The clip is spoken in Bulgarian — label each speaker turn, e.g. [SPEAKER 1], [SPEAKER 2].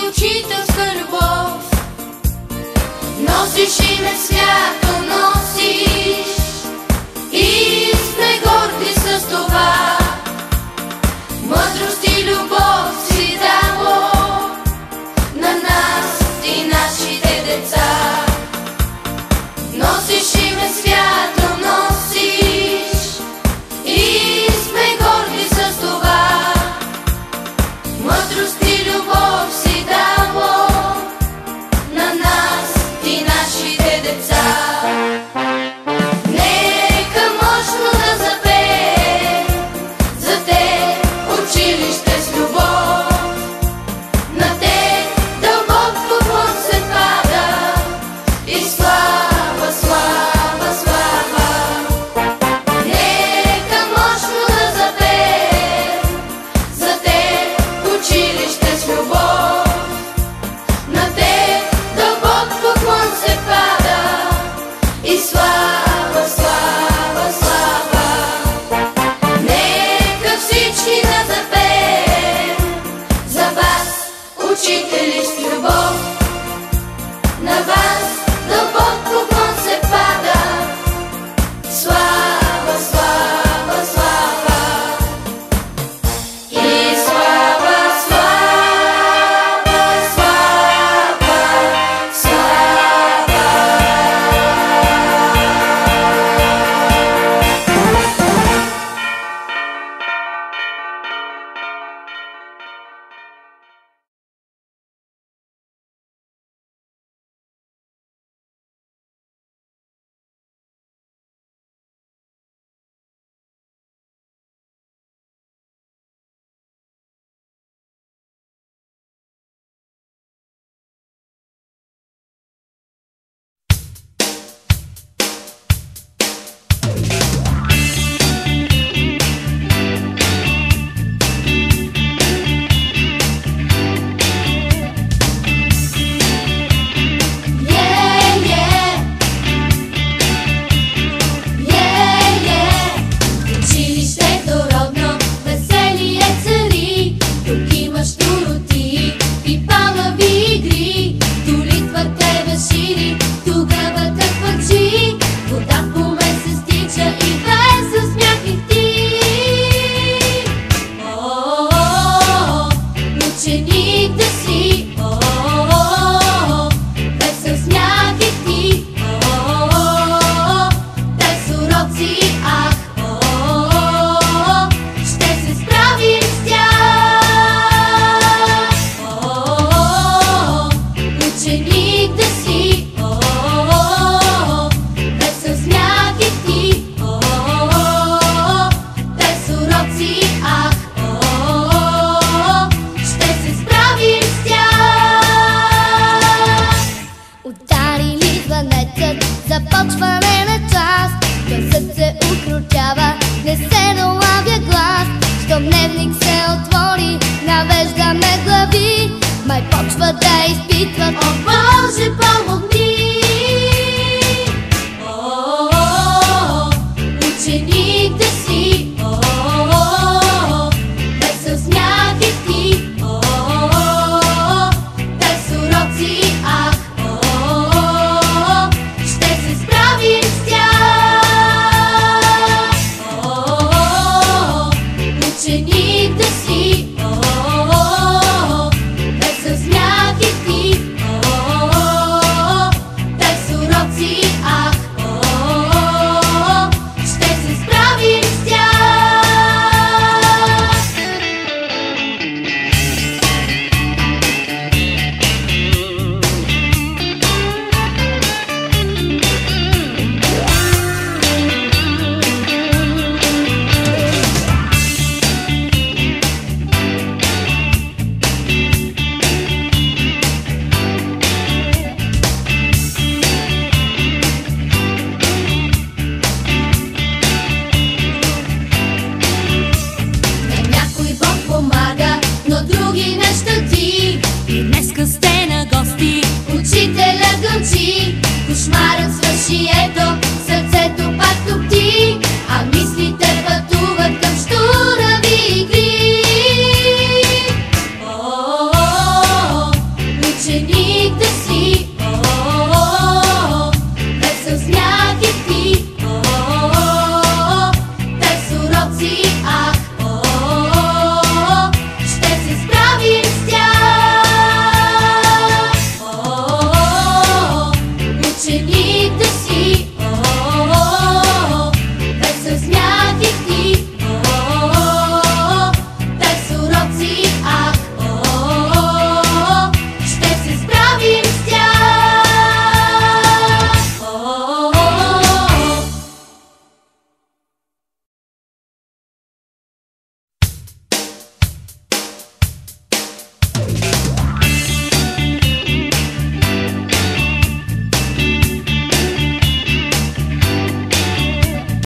[SPEAKER 1] учителска любов. Носиш име свято, носиш, и сме горди с това. Мъдрост и любов си дало на нас и нашите деца. Носиш име свято, носиш, и сме горди с това. Мъдрост и любов си дало на нас и нашите деца. Нека мощно да запее за те училище с любов. На те дълбок поклон се пада и слава, слава, слава. Нека мощно да запее за те училище с любов. На те дълбок поклон се пада и слава, слава, слава. Нека всички да запеем за вас, учители с любов. На вас дълбок поклон се пада. Слава, слава, слава. И слава, слава, слава, слава. Училището родно, веселие цари. Тук имаш туроти и палави игри. Толитвата е шири, тогава тъпачи. Вода по мен се стича и да е със смях и ти. О, ученик да си. О, без със смях и ти. О, без уроци, ах. О, ще се справим с тях. О, ученик да си. О, без със смях и ти. О, без уроци, ах. О, ще се справим с тях. Удари ли звънецът, започване на час. Гласът се укротява, не се налавя глас. Щом дневник се отвори, навеждаме глави. Май почва да